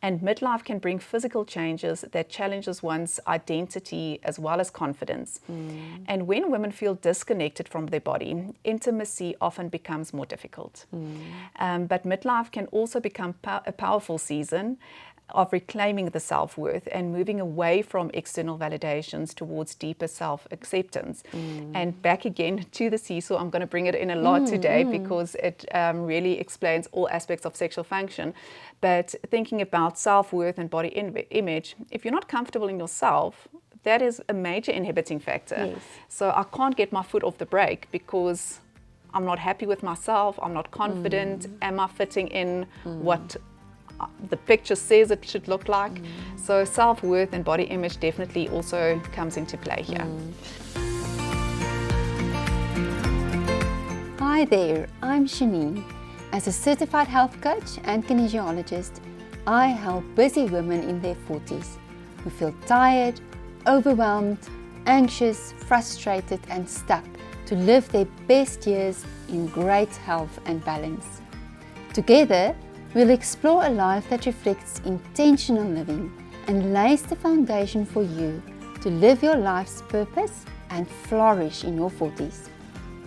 And midlife can bring physical changes that challenges one's identity as well as confidence. And when women feel disconnected from their body, intimacy often becomes more difficult. But midlife can also become a powerful season of reclaiming the self-worth and moving away from external validations towards deeper self-acceptance. And back again to the seesaw, I'm going to bring it in a lot today because it really explains all aspects of sexual function. But thinking about self-worth and body image, if you're not comfortable in yourself, that is a major inhibiting factor. Yes. So I can't get my foot off the brake because I'm not happy with myself, I'm not confident, am I fitting in what the picture says it should look like? So self-worth and body image definitely also comes into play here. Hi there, I'm Shani. As a certified health coach and kinesiologist, I help busy women in their 40s who feel tired, overwhelmed, anxious, frustrated and stuck to live their best years in great health and balance. Together, we'll explore a life that reflects intentional living and lays the foundation for you to live your life's purpose and flourish in your 40s.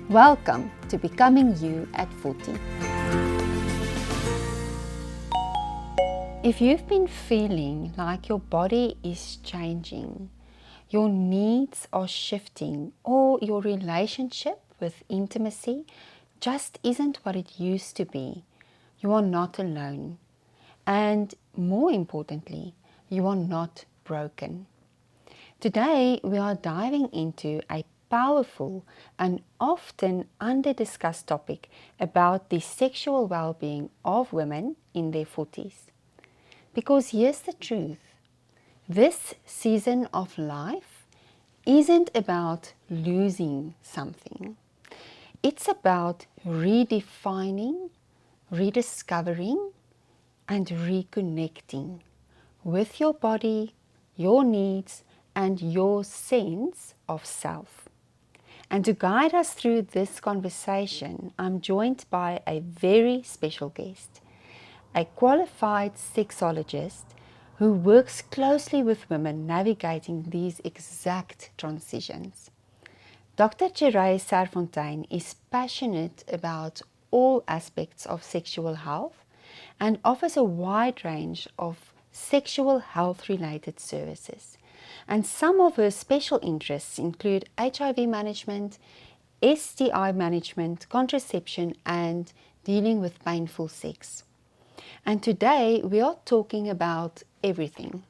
Welcome to Becoming You at 40. If you've been feeling like your body is changing, your needs are shifting, or your relationship with intimacy just isn't what it used to be, you are not alone. And more importantly, you are not broken. Today, we are diving into a powerful and often under-discussed topic about the sexual well-being of women in their 40s. Because here's the truth. This season of life isn't about losing something. It's about redefining, rediscovering and reconnecting with your body, your needs and your sense of self. And to guide us through this conversation, I'm joined by a very special guest, a qualified sexologist who works closely with women navigating these exact transitions. Dr. Jireh Serfontein is passionate about all aspects of sexual health and offers a wide range of sexual health-related services. And some of her special interests include HIV management, STI management, contraception, and dealing with painful sex. And today we are talking about everything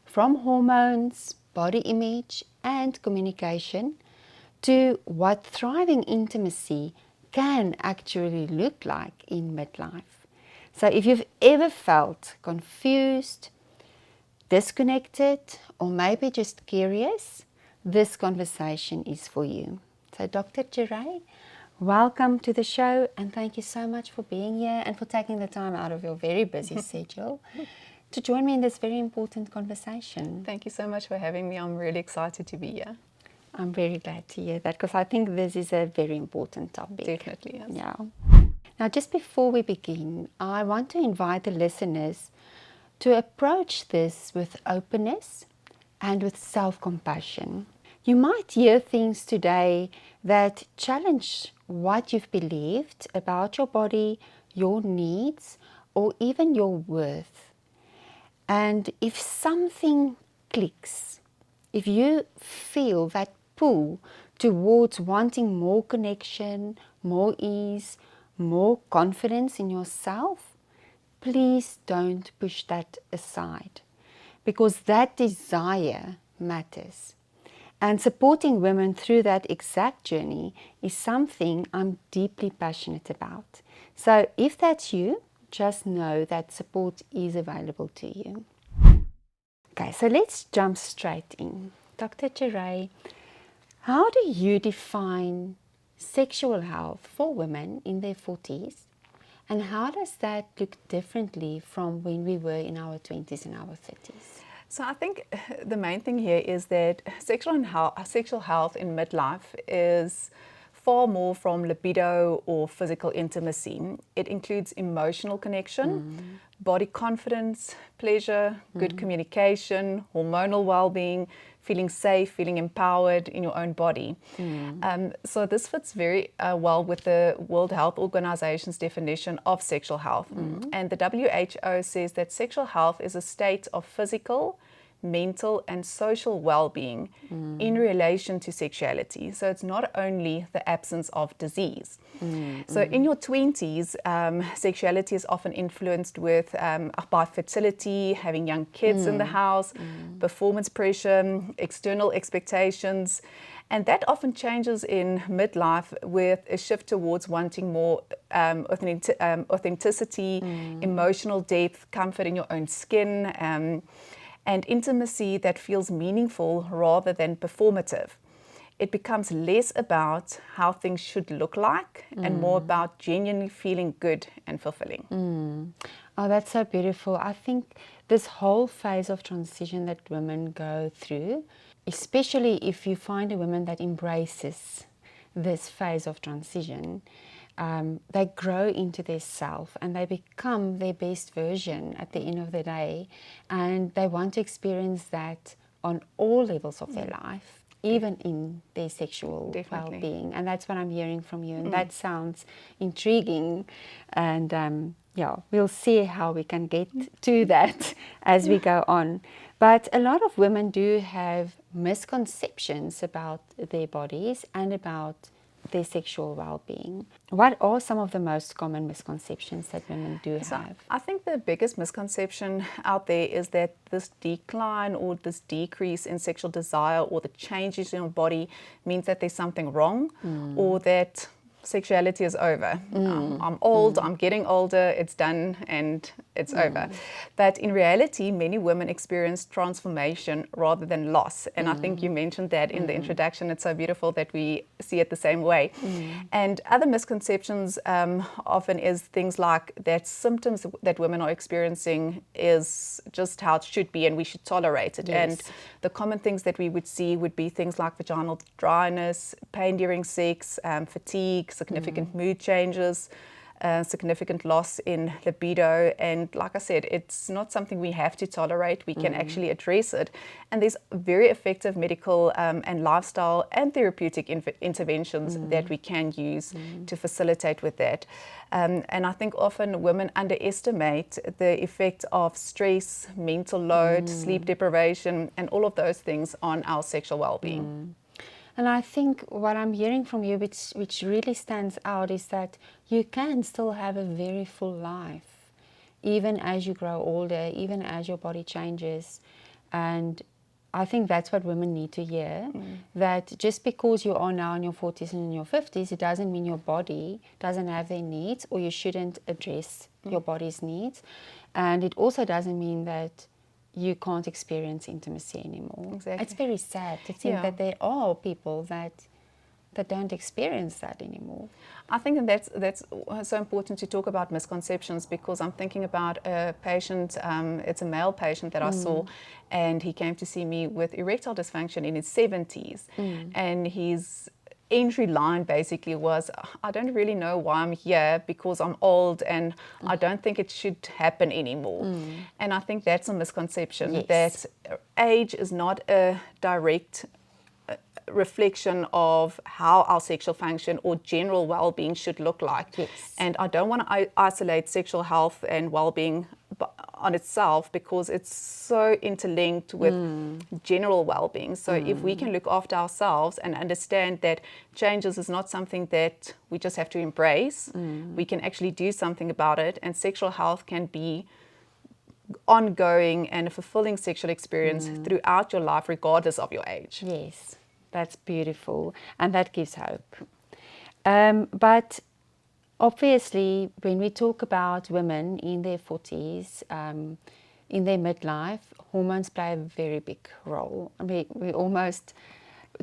from hormones, body image, and communication to what thriving intimacy can actually look like in midlife. So if you've ever felt confused, disconnected, or maybe just curious, this conversation is for you. So Dr. Jireh, welcome to the show and thank you so much for being here and for taking the time out of your very busy schedule to join me in this very important conversation. Thank you so much for having me. I'm really excited to be here. I'm very glad to hear that because I think this is a very important topic. Definitely, yes. Yeah. Now, just before we begin, I want to invite the listeners to approach this with openness and with self-compassion. You might hear things today that challenge what you've believed about your body, your needs, or even your worth. And if something clicks, if you feel that pull towards wanting more connection, more ease, more confidence in yourself, please don't push that aside because that desire matters. And supporting women through that exact journey is something I'm deeply passionate about. So if that's you, just know that support is available to you. Okay, so let's jump straight in. Dr. Jireh, how do you define sexual health for women in their 40s? And how does that look differently from when we were in our 20s and our 30s? So I think the main thing here is that sexual health in midlife is far more from libido or physical intimacy. It includes emotional connection, body confidence, pleasure, good communication, hormonal well-being, feeling safe, feeling empowered in your own body. So this fits very well with the World Health Organization's definition of sexual health. And the WHO says that sexual health is a state of physical, mental and social well-being in relation to sexuality. So it's not only the absence of disease. So in your 20s, sexuality is often influenced by fertility, having young kids in the house, performance pressure, external expectations. And that often changes in midlife with a shift towards wanting more authenticity, emotional depth, comfort in your own skin, and intimacy that feels meaningful rather than performative. It becomes less about how things should look like and more about genuinely feeling good and fulfilling. Oh, that's so beautiful. I think this whole phase of transition that women go through, especially if you find a woman that embraces this phase of transition, they grow into their self and they become their best version at the end of the day, and they want to experience that on all levels of their life, even in their sexual well-being. And that's what I'm hearing from you, and that sounds intriguing, and yeah, we'll see how we can get to that as we go on. But a lot of women do have misconceptions about their bodies and about their sexual well-being. What are some of the most common misconceptions that women do have? I think the biggest misconception out there is that this decline or this decrease in sexual desire or the changes in your body means that there's something wrong or that sexuality is over. I'm old, I'm getting older, it's done and it's over. But in reality, many women experience transformation rather than loss. And I think you mentioned that in the introduction. It's so beautiful that we see it the same way. And other misconceptions often is things like that symptoms that women are experiencing is just how it should be and we should tolerate it. Yes. And the common things that we would see would be things like vaginal dryness, pain during sex, fatigue, significant mood changes, significant loss in libido. And like I said, it's not something we have to tolerate. We can actually address it. And there's very effective medical and lifestyle and therapeutic interventions that we can use to facilitate with that. And I think often women underestimate the effect of stress, mental load, sleep deprivation, and all of those things on our sexual well-being. And I think what I'm hearing from you, which really stands out, is that you can still have a very full life, even as you grow older, even as your body changes. And I think that's what women need to hear, that just because you are now in your 40s and in your 50s, it doesn't mean your body doesn't have their needs or you shouldn't address your body's needs. And it also doesn't mean that you can't experience intimacy anymore. Exactly. It's very sad to think that there are people that don't experience that anymore. I think that's so important to talk about misconceptions, because I'm thinking about a patient, it's a male patient that I saw, and he came to see me with erectile dysfunction in his 70s. And his entry line basically was, I don't really know why I'm here because I'm old and I don't think it should happen anymore. And I think that's a misconception, that age is not a direct reflection of how our sexual function or general well-being should look like. And I don't want to isolate sexual health and well-being on itself, because it's so interlinked with general well-being. So if we can look after ourselves and understand that changes is not something that we just have to embrace, we can actually do something about it, and sexual health can be ongoing and a fulfilling sexual experience throughout your life, regardless of your age. Yes, that's beautiful, and that gives hope. But obviously, when we talk about women in their 40s, in their midlife, hormones play a very big role. I mean, we almost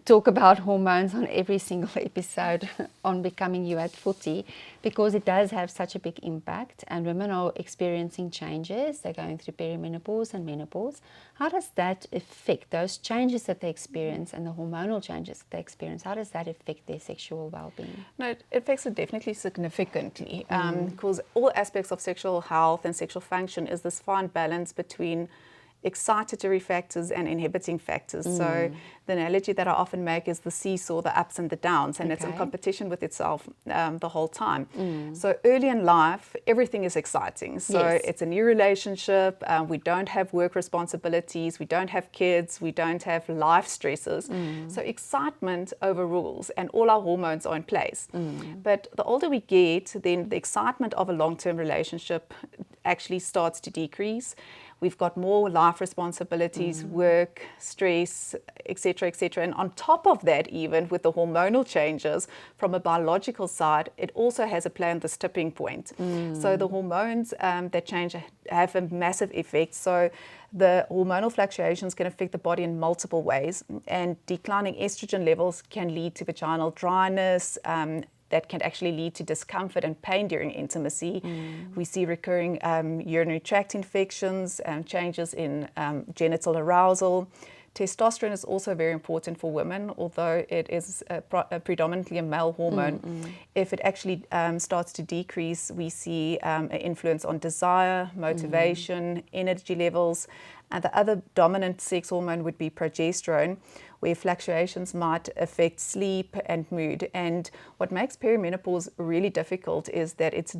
talk about hormones on every single episode on Becoming You at 40, because it does have such a big impact, and women are experiencing changes. They're going through perimenopause and menopause. How does that affect those changes that they experience and the hormonal changes that they experience? How does that affect their sexual well-being? No, it affects it definitely significantly, because all aspects of sexual health and sexual function is this fine balance between excitatory factors and inhibiting factors. So the analogy that I often make is the seesaw, the ups and the downs, and it's in competition with itself the whole time. So early in life, everything is exciting. So it's a new relationship, we don't have work responsibilities, we don't have kids, we don't have life stresses. So excitement overrules and all our hormones are in place. But the older we get, then the excitement of a long-term relationship actually starts to decrease. We've got more life responsibilities, work, stress, etc., etc. And on top of that, even with the hormonal changes from a biological side, it also has a play on this tipping point. So the hormones that change have a massive effect. So the hormonal fluctuations can affect the body in multiple ways, and declining estrogen levels can lead to vaginal dryness, that can actually lead to discomfort and pain during intimacy. We see recurring urinary tract infections, changes in genital arousal. Testosterone is also very important for women, although it is predominantly a male hormone. If it actually starts to decrease, we see an influence on desire, motivation, energy levels. And the other dominant sex hormone would be progesterone, where fluctuations might affect sleep and mood. And what makes perimenopause really difficult is that it's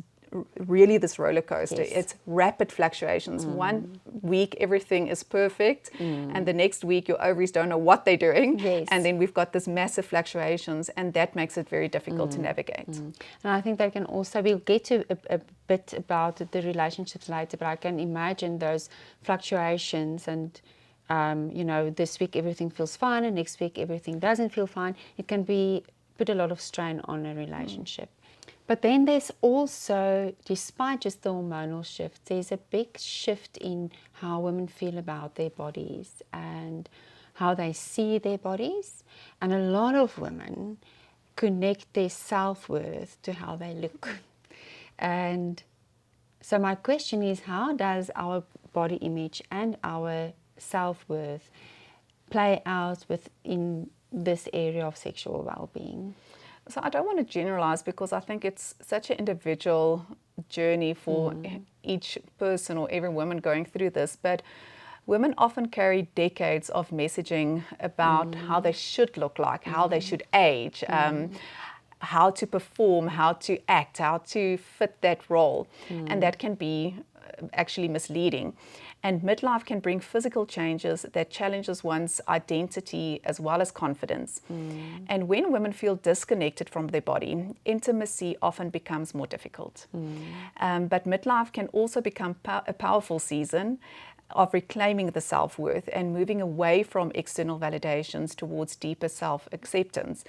really this roller coaster. It's rapid fluctuations. 1 week everything is perfect, and the next week your ovaries don't know what they're doing. And then we've got this massive fluctuations, and that makes it very difficult to navigate. And I think that can also, we'll get to a bit about the relationships later, but I can imagine those fluctuations and you know, this week everything feels fine and next week everything doesn't feel fine. It can put a lot of strain on a relationship. But then there's also, despite just the hormonal shift, there's a big shift in how women feel about their bodies and how they see their bodies. And a lot of women connect their self-worth to how they look. And so my question is, how does our body image and our self-worth play out within this area of sexual well-being? So I don't want to generalize, because I think it's such an individual journey for each person or every woman going through this. But women often carry decades of messaging about how they should look like, how they should age, how to perform, how to act, how to fit that role. And that can be actually misleading. And midlife can bring physical changes that challenges one's identity as well as confidence. And when women feel disconnected from their body, intimacy often becomes more difficult. But midlife can also become a powerful season of reclaiming the self-worth and moving away from external validations towards deeper self-acceptance.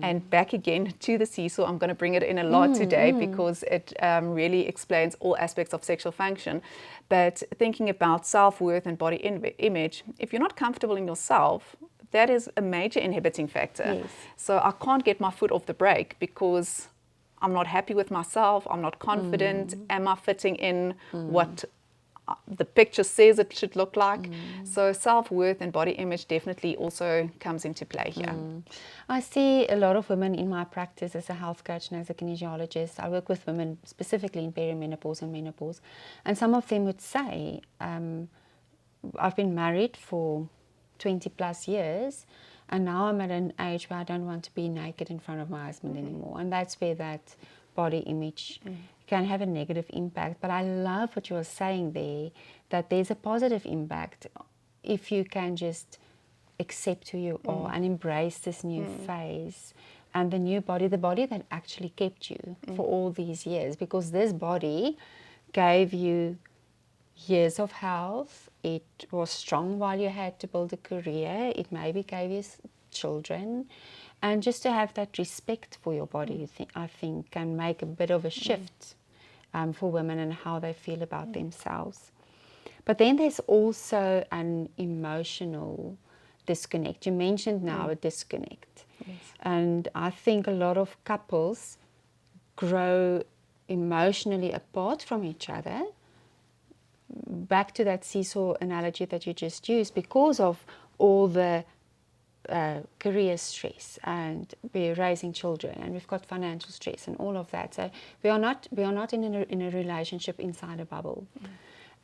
And back again to the seesaw, I'm going to bring it in a lot today, because it really explains all aspects of sexual function. But thinking about self-worth and body image, if you're not comfortable in yourself, that is a major inhibiting factor. So I can't get my foot off the brake because I'm not happy with myself, I'm not confident, am I fitting in what the picture says it should look like? So self-worth and body image definitely also comes into play here. I see a lot of women in my practice as a health coach and as a kinesiologist. I work with women specifically in perimenopause and menopause, and some of them would say, I've been married for 20 plus years, and now I'm at an age where I don't want to be naked in front of my husband anymore. And that's where that body image can have a negative impact. But I love what you were saying there, that there's a positive impact if you can just accept who you are and embrace this new phase and the new body, the body that actually kept you for all these years, because this body gave you years of health. It was strong while you had to build a career. It maybe gave you children. And just to have that respect for your body, I think, can make a bit of a shift for women and how they feel about themselves. But then there's also an emotional disconnect. You mentioned now a disconnect. Yes. And I think a lot of couples grow emotionally apart from each other. Back to that seesaw analogy that you just used, because of all the career stress, and we're raising children, and we've got financial stress and all of that. So we are not in a relationship inside a bubble.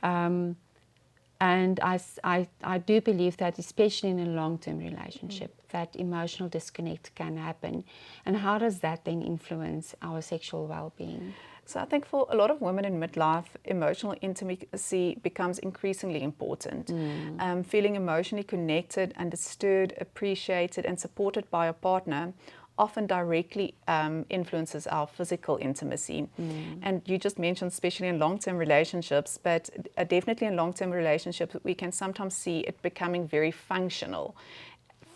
And I do believe that, especially in a long-term relationship, that emotional disconnect can happen. And how does that then influence our sexual well-being? So I think for a lot of women in midlife, emotional intimacy becomes increasingly important. Feeling emotionally connected, understood, appreciated, and supported by a partner often directly influences our physical intimacy. And you just mentioned, especially in long-term relationships, but definitely in long-term relationships, we can sometimes see it becoming very functional,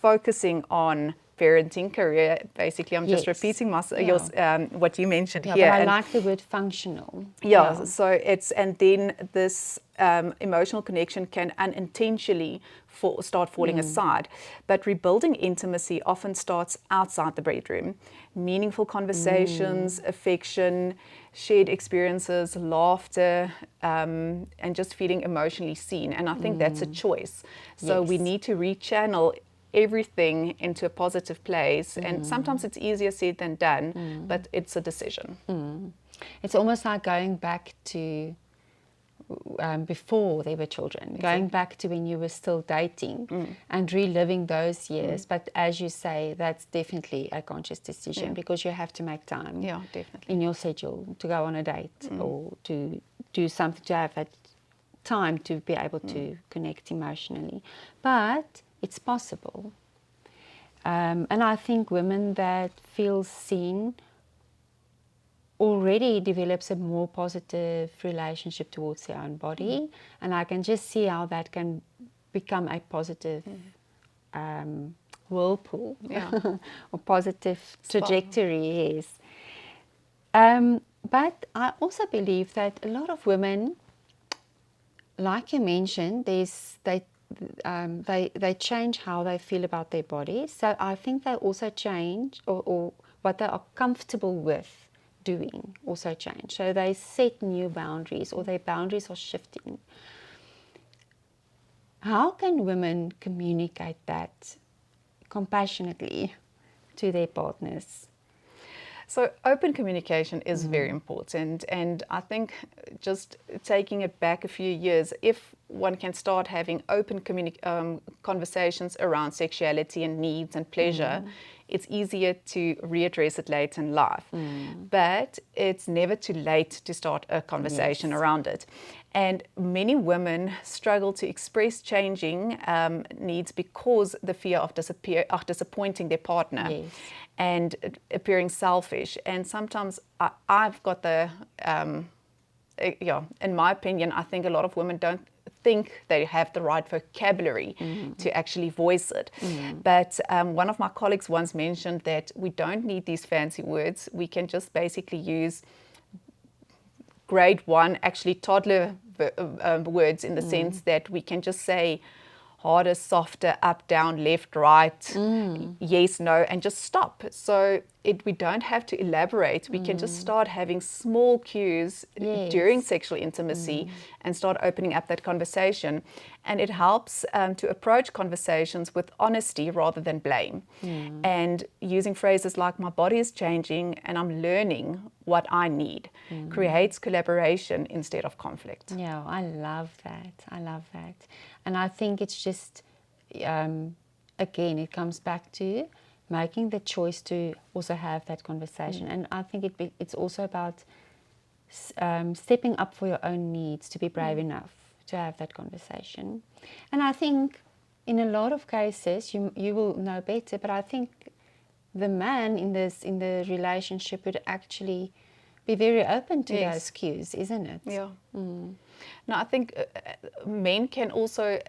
focusing on parenting, career. Basically, I'm just repeating what you mentioned here. But I like the word functional. So it's, and then this emotional connection can unintentionally start falling aside. But rebuilding intimacy often starts outside the bedroom. Meaningful conversations, affection, shared experiences, laughter, and just feeling emotionally seen. And I think that's a choice. So we need to rechannel everything into a positive place, and sometimes it's easier said than done, but it's a decision. It's almost like going back to before there were children, going back to when you were still dating and reliving those years. But as you say, that's definitely a conscious decision, because you have to make time in your schedule to go on a date or to do something, to have that time to be able to connect emotionally. But it's possible. And I think women that feel seen already develops a more positive relationship towards their own body. And I can just see how that can become a positive whirlpool or positive trajectory, yes. But I also believe that a lot of women, like you mentioned, they change how they feel about their bodies. So I think they also change, or what they are comfortable with doing also change. So they set new boundaries, or their boundaries are shifting. How can women communicate that compassionately to their partners? So open communication is very important, and I think just taking it back a few years, if one can start having open conversations around sexuality and needs and pleasure, it's easier to readdress it later in life. But it's never too late to start a conversation around it. And many women struggle to express changing needs because the fear of disappointing their partner and appearing selfish. And sometimes I've got the, in my opinion, I think a lot of women don't think they have the right vocabulary to actually voice it. But one of my colleagues once mentioned that we don't need these fancy words. We can just basically use grade 1, actually toddler words, in the sense that we can just say harder, softer, up, down, left, right, yes, no, and just stop. So we don't have to elaborate. We can just start having small cues during sexual intimacy and start opening up that conversation. And it helps to approach conversations with honesty rather than blame. And using phrases like, my body is changing and I'm learning what I need, creates collaboration instead of conflict. Yeah, I love that. I love that. And I think it's just, again, it comes back to making the choice to also have that conversation. And I think it's also about stepping up for your own needs, to be brave enough to have that conversation. And I think in a lot of cases, you will know better, but I think the man in the relationship would actually be very open to those cues, isn't it? Yeah. No, I think men can also,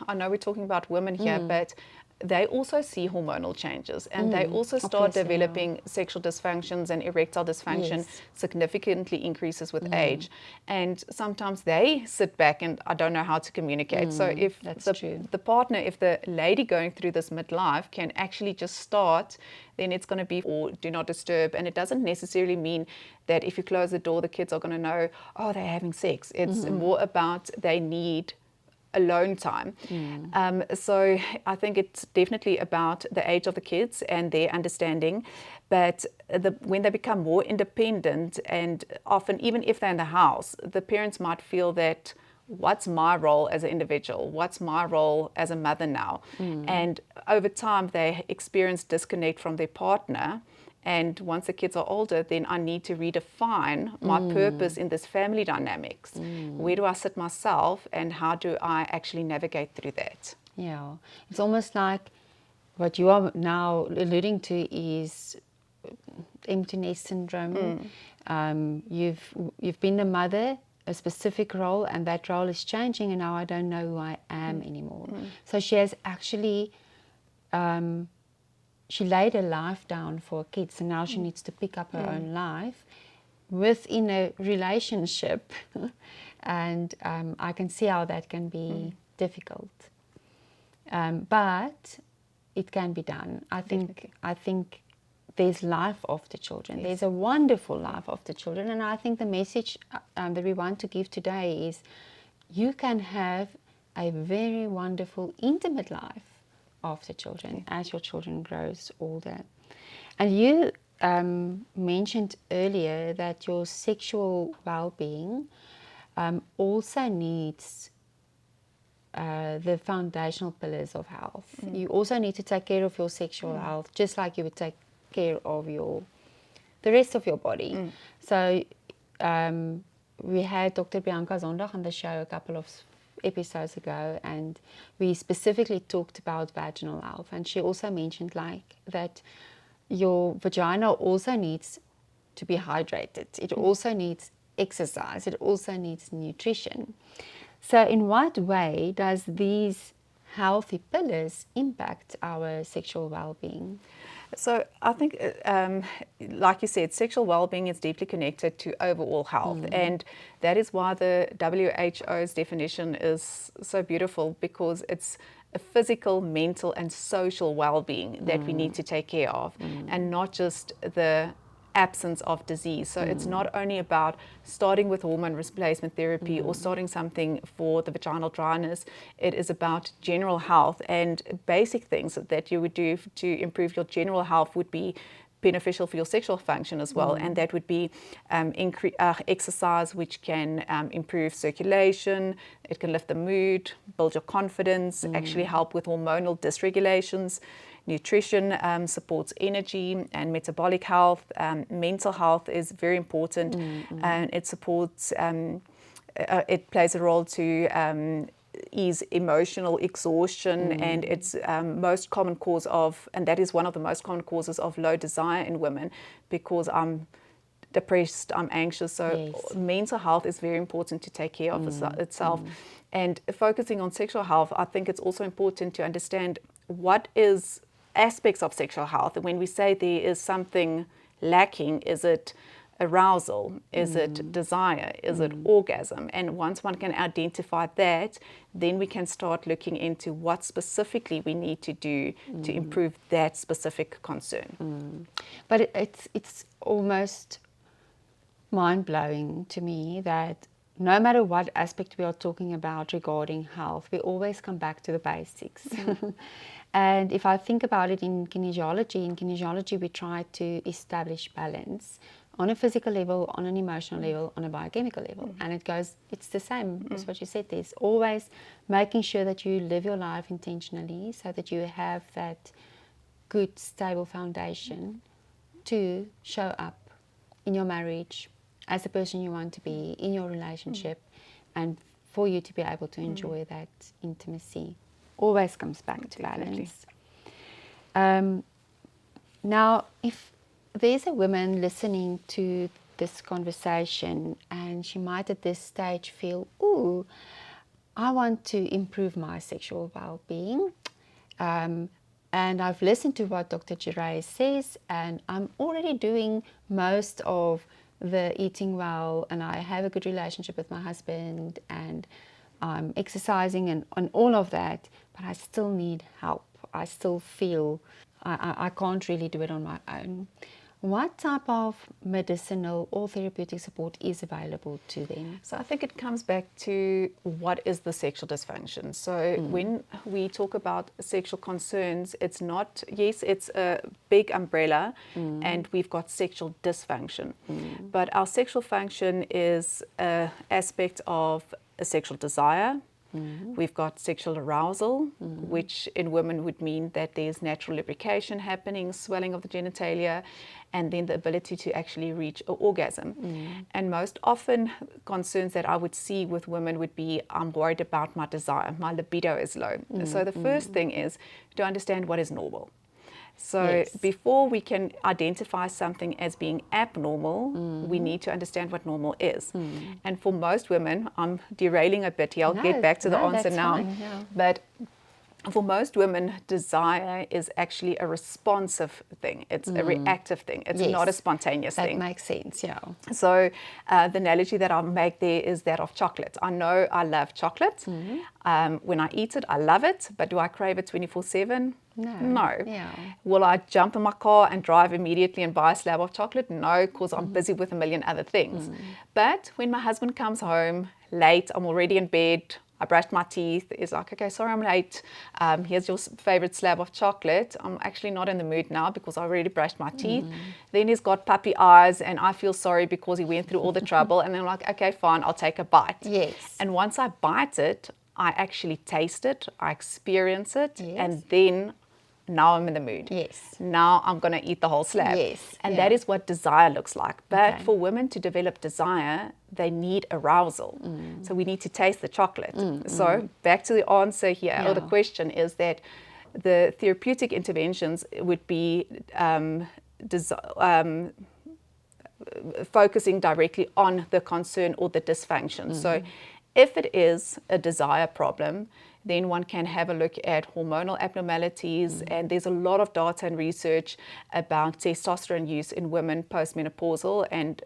I know we're talking about women here, but they also see hormonal changes, and they also start Obviously, developing sexual dysfunctions, and erectile dysfunction Yes. significantly increases with age. And sometimes they sit back and I don't know how to communicate. So if that's true. the partner, if the lady going through this midlife can actually just start, then it's going to be or do not disturb. And it doesn't necessarily mean that if you close the door, the kids are going to know, oh, they're having sex. It's more about they need alone time. So I think it's definitely about the age of the kids and their understanding. But when they become more independent, and often even if they're in the house, the parents might feel that, what's my role as an individual? What's my role as a mother now? And over time, they experience disconnect from their partner. And once the kids are older, then I need to redefine my purpose in this family dynamics. Where do I sit myself, and how do I actually navigate through that? Yeah, it's almost like what you are now alluding to is empty nest syndrome. You've been a mother, a specific role, and that role is changing, and now I don't know who I am anymore. So she has actually she laid her life down for kids, and now she needs to pick up her own life within a relationship. And I can see how that can be difficult. But it can be done. I think there's life after children. Yes. There's a wonderful life after children. And I think the message that we want to give today is you can have a very wonderful, intimate life after children, as your children grows older. And you mentioned earlier that your sexual well-being also needs the foundational pillars of health. You also need to take care of your sexual health, just like you would take care of the rest of your body. So we had Dr. Bianca Zondag on the show a couple of episodes ago, and we specifically talked about vaginal health, and she also mentioned like that your vagina also needs to be hydrated. It also needs exercise. It also needs nutrition. So in what way does these healthy pillars impact our sexual well-being? So I think, like you said, sexual well-being is deeply connected to overall health. And that is why the WHO's definition is so beautiful, because it's a physical, mental, and social well-being that we need to take care of, and not just the absence of disease. So it's not only about starting with hormone replacement therapy or starting something for the vaginal dryness. It is about general health, and basic things that you would do to improve your general health would be beneficial for your sexual function as well. And that would be exercise, which can improve circulation, it can lift the mood, build your confidence, actually help with hormonal dysregulations. Nutrition supports energy and metabolic health. Mental health is very important, and it supports, it plays a role to ease emotional exhaustion, and it's most common cause of, and that is one of the most common causes of low desire in women, because I'm depressed, I'm anxious. So mental health is very important to take care of itself. And focusing on sexual health, I think it's also important to understand what is aspects of sexual health. When we say there is something lacking, is it arousal? Is it desire? Is it orgasm? And once one can identify that, then we can start looking into what specifically we need to do to improve that specific concern. But it's almost mind-blowing to me that no matter what aspect we are talking about regarding health, we always come back to the basics. And if I think about it in kinesiology we try to establish balance on a physical level, on an emotional level, on a biochemical level. And it's the same as what you said. There's always making sure that you live your life intentionally, so that you have that good, stable foundation to show up in your marriage as the person you want to be, in your relationship, and for you to be able to enjoy that intimacy. Always comes back to balance. Now, if there's a woman listening to this conversation and she might at this stage feel, I want to improve my sexual well-being, And I've listened to what Dr. Jireh says, and I'm already doing most of the eating well, and I have a good relationship with my husband, and I'm exercising and all of that, but I still need help. I still feel I can't really do it on my own. What type of medicinal or therapeutic support is available to them? So I think it comes back to what is the sexual dysfunction. So when we talk about sexual concerns, it's not, yes, it's a big umbrella and we've got sexual dysfunction. But our sexual function is an aspect of a sexual desire. We've got sexual arousal, which in women would mean that there's natural lubrication happening, swelling of the genitalia, and then the ability to actually reach an orgasm. And most often concerns that I would see with women would be, I'm worried about my desire, my libido is low. So the first thing is to understand what is normal. So before we can identify something as being abnormal, we need to understand what normal is. And for most women, I'm derailing a bit here, I'll get back to the answer now. Fine, yeah. But for most women, desire is actually a responsive thing. It's a reactive thing. It's not a spontaneous thing. That makes sense, yeah. So the analogy that I'll make there is that of chocolate. I know I love chocolate. When I eat it, I love it. But do I crave it 24/7? No. Yeah. Will I jump in my car and drive immediately and buy a slab of chocolate? No, because I'm busy with a million other things. But when my husband comes home late, I'm already in bed, I brushed my teeth, he's like, okay, sorry I'm late, here's your favorite slab of chocolate. I'm actually not in the mood now because I already brushed my teeth. Then he's got puppy eyes and I feel sorry because he went through all the trouble, and then I'm like, okay, fine, I'll take a bite. Yes. And once I bite it, I actually taste it, I experience it, Yes. and then now I'm in the mood. Yes. Now I'm going to eat the whole slab. Yes. And Yeah. that is what desire looks like. But Okay. for women to develop desire, they need arousal. So we need to taste the chocolate. So back to the answer here, or the Yeah. question is that the therapeutic interventions would be focusing directly on the concern or the dysfunction. So if it is a desire problem, then one can have a look at hormonal abnormalities, and there's a lot of data and research about testosterone use in women postmenopausal, and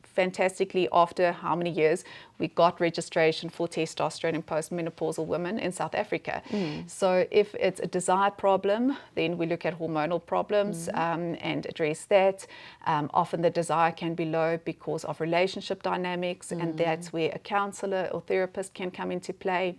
fantastically, after how many years, we got registration for testosterone in postmenopausal women in South Africa. So if it's a desire problem, then we look at hormonal problems and address that. Often the desire can be low because of relationship dynamics, and that's where a counselor or therapist can come into play.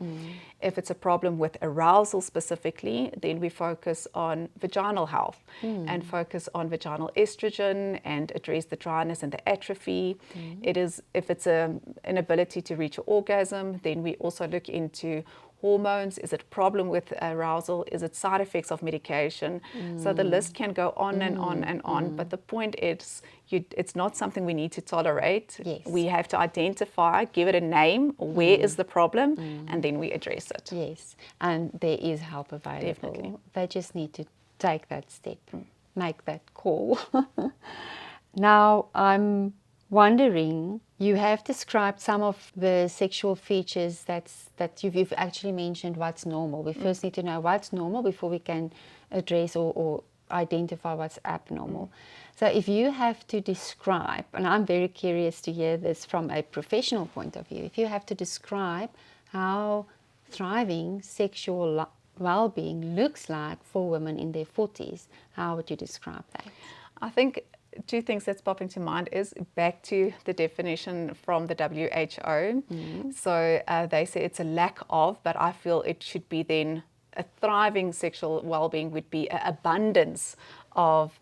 If it's a problem with arousal specifically, then we focus on vaginal health and focus on vaginal estrogen and address the dryness and the atrophy. It is, if it's an inability to reach an orgasm, then we also look into hormones. Is it a problem with arousal? Is it side effects of medication? So the list can go on and on and on. But the point is, it's not something we need to tolerate. Yes. We have to identify, give it a name, where is the problem, and then we address it. Yes, and there is help available. Definitely. They just need to take that step, make that call. Now, I'm wondering, you have described some of the sexual features that you've actually mentioned what's normal. We first need to know what's normal before we can address or identify what's abnormal. So if you have to describe, and I'm very curious to hear this from a professional point of view, if you have to describe how thriving sexual well-being looks like for women in their 40s, how would you describe that? I think two things that's popping to mind is back to the definition from the WHO. So they say it's a lack of, but I feel it should be then a thriving sexual well-being would be an abundance of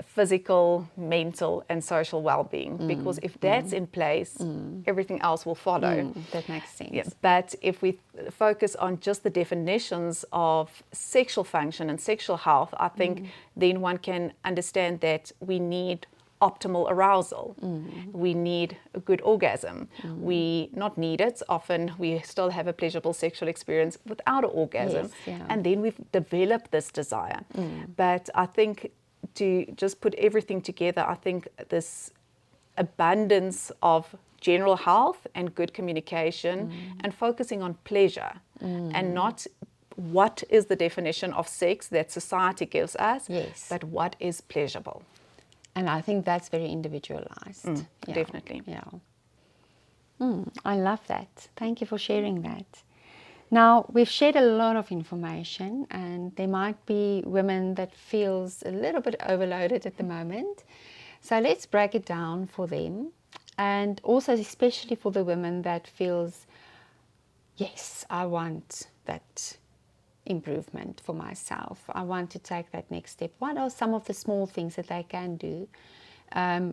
physical, mental, and social well-being. Because if that's in place, everything else will follow. That makes sense. Yeah, but if we focus on just the definitions of sexual function and sexual health, I think then one can understand that we need optimal arousal. We need a good orgasm. We not need it. Often we still have a pleasurable sexual experience without an orgasm. Yes, yeah. And then we've developed this desire. But I think to just put everything together, I think this abundance of general health and good communication and focusing on pleasure and not what is the definition of sex that society gives us, Yes. but what is pleasurable. And I think that's very individualized. Yeah. Definitely. Yeah. I love that. Thank you for sharing that. Now, we've shared a lot of information, and there might be women that feels a little bit overloaded at the moment. So let's break it down for them, and also especially for the women that feels, yes, I want that improvement for myself. I want to take that next step. What are some of the small things that they can do,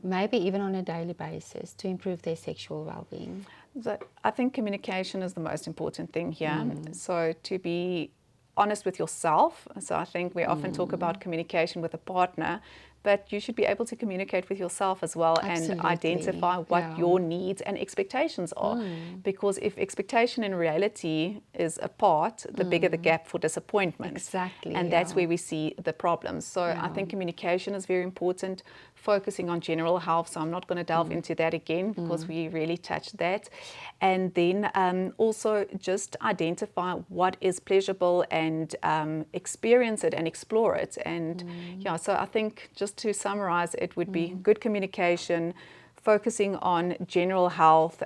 maybe even on a daily basis, to improve their sexual well-being? So I think communication is the most important thing here. So to be honest with yourself. So I think we often talk about communication with a partner, but you should be able to communicate with yourself as well. Absolutely. And identify what your needs and expectations are. Because if expectation and reality is apart, the bigger the gap for disappointment. Exactly. And that's where we see the problems. So I think communication is very important, focusing on general health. So I'm not going to delve into that again because we really touched that. And then also just identify what is pleasurable and experience it and explore it. And yeah, so I think just to summarize, it would be good communication, focusing on general health,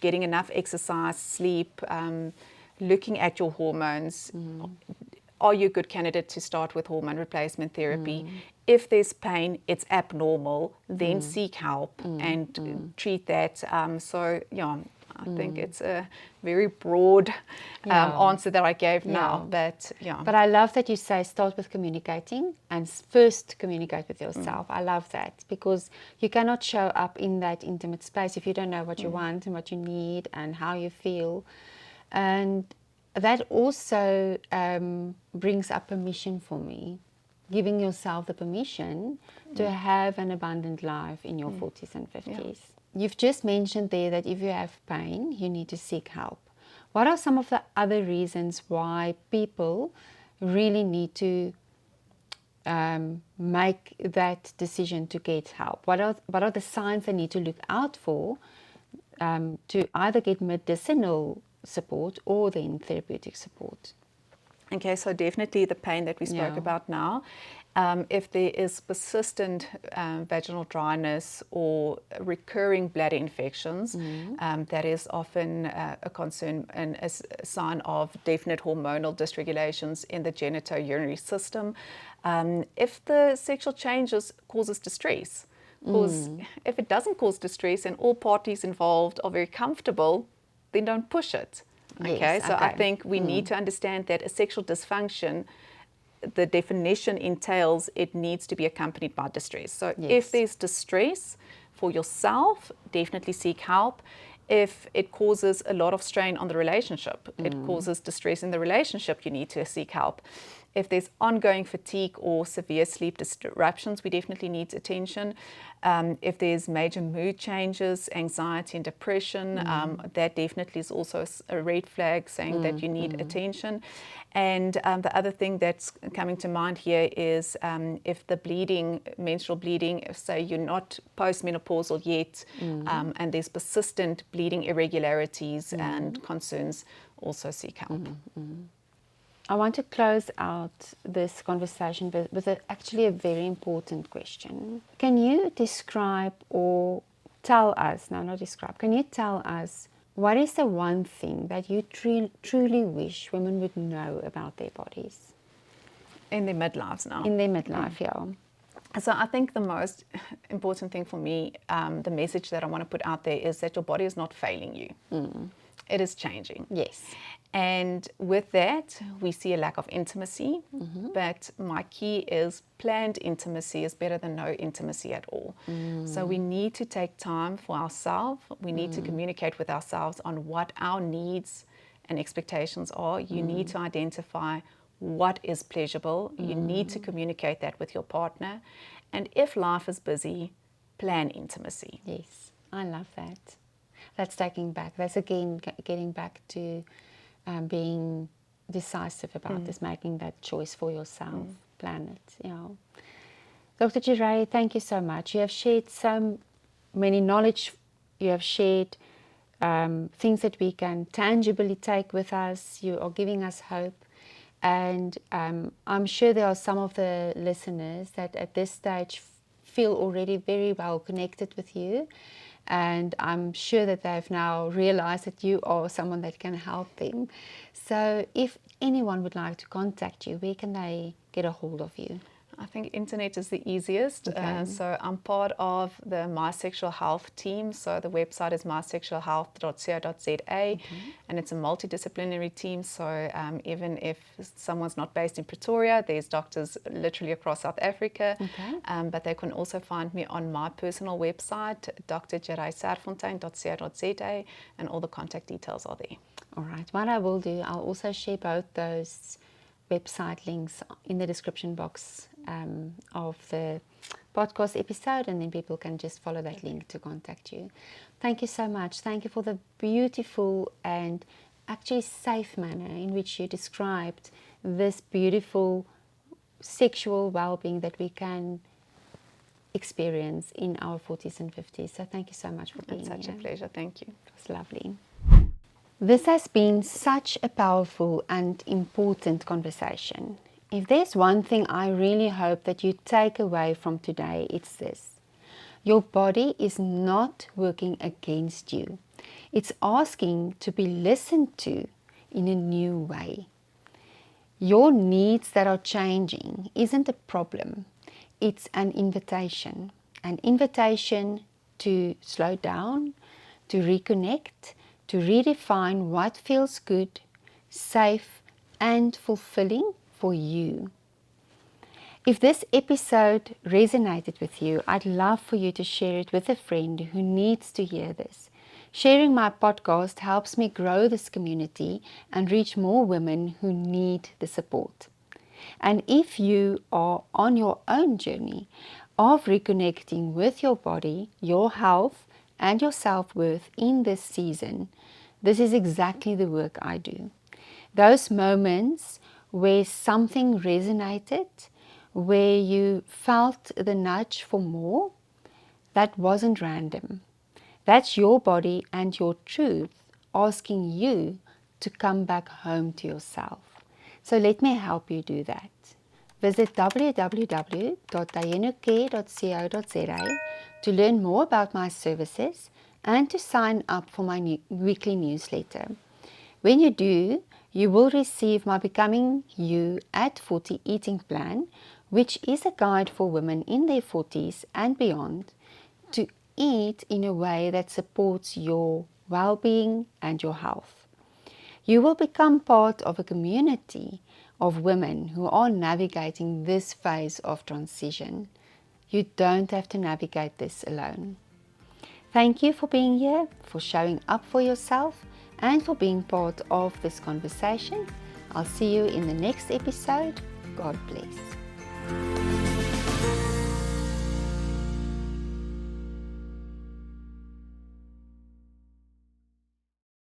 getting enough exercise, sleep, looking at your hormones. Are you a good candidate to start with hormone replacement therapy? If there's pain, it's abnormal, then seek help and treat that. So, yeah, I think it's a very broad answer that I gave now. But, yeah. But I love that you say start with communicating and first communicate with yourself. I love that because you cannot show up in that intimate space if you don't know what you want and what you need and how you feel. And that also brings up permission for me, giving yourself the permission to have an abundant life in your 40s and 50s. Yeah. You've just mentioned there that if you have pain, you need to seek help. What are some of the other reasons why people really need to make that decision to get help? What are the signs they need to look out for to either get medicinal support or then therapeutic support? Okay, so definitely the pain that we spoke about now. If there is persistent vaginal dryness or recurring bladder infections, that is often a concern and a sign of definite hormonal dysregulations in the genitourinary system. If the sexual changes causes distress, because if it doesn't cause distress and all parties involved are very comfortable, then don't push it. Okay, so I think we need to understand that a sexual dysfunction, the definition entails it needs to be accompanied by distress. So if there's distress for yourself, definitely seek help. If it causes a lot of strain on the relationship, it causes distress in the relationship, you need to seek help. If there's ongoing fatigue or severe sleep disruptions, we definitely need attention. If there's major mood changes, anxiety and depression, that definitely is also a red flag saying that you need attention. And the other thing that's coming to mind here is if the bleeding, menstrual bleeding, if say you're not postmenopausal yet, and there's persistent bleeding irregularities and concerns, also seek help. I want to close out this conversation with actually a very important question. Can you describe or tell us, no, not describe, can you tell us what is the one thing that you truly wish women would know about their bodies? In their midlives now. In their midlife, yeah. So I think the most important thing for me, the message that I want to put out there is that your body is not failing you. It is changing. Yes. And with that, we see a lack of intimacy. But my key is planned intimacy is better than no intimacy at all. So we need to take time for ourselves. We need to communicate with ourselves on what our needs and expectations are. You need to identify what is pleasurable. You need to communicate that with your partner. And if life is busy, plan intimacy. Yes, I love that. That's taking back. That's again getting back to being decisive about this, making that choice for yourself. Plan it. Yeah. Dr. Jireh, thank you so much. You have shared so many knowledge. You have shared things that we can tangibly take with us. You are giving us hope. And I'm sure there are some of the listeners that at this stage feel already very well connected with you. And I'm sure that they've now realized that you are someone that can help them. So if anyone would like to contact you, where can they get a hold of you? I think internet is the easiest. Okay. So I'm part of the My Sexual Health team. So the website is mysexualhealth.co.za, and it's a multidisciplinary team. So even if someone's not based in Pretoria, there's doctors literally across South Africa. Okay. But they can also find me on my personal website, Jireh Serfontein.co.za, and all the contact details are there. All right. What I will do, I'll also share both those website links in the description box of the podcast episode, and then people can just follow that link to contact you. Thank you so much. Thank you for the beautiful and actually safe manner in which you described this beautiful sexual well-being that we can experience in our 40s and 50s. So thank you so much for being here. It's such a pleasure. Thank you. It was lovely. This has been such a powerful and important conversation. If there's one thing I really hope that you take away from today, it's this. Your body is not working against you. It's asking to be listened to in a new way. Your needs that are changing isn't a problem. It's an invitation to slow down, to reconnect, to redefine what feels good, safe, and fulfilling for you. If this episode resonated with you, I'd love for you to share it with a friend who needs to hear this. Sharing my podcast helps me grow this community and reach more women who need the support. And if you are on your own journey of reconnecting with your body, your health, and your self-worth in this season, this is exactly the work I do. Those moments where something resonated, where you felt the nudge for more, that wasn't random. That's your body and your truth asking you to come back home to yourself. So let me help you do that. Visit www.dianocare.co.za to learn more about my services and to sign up for my weekly newsletter. When you do, you will receive my Becoming You at 40 eating plan, which is a guide for women in their 40s and beyond to eat in a way that supports your well-being and your health. You will become part of a community of women who are navigating this phase of transition. You don't have to navigate this alone. Thank you for being here, for showing up for yourself, and for being part of this conversation. I'll see you in the next episode. God bless.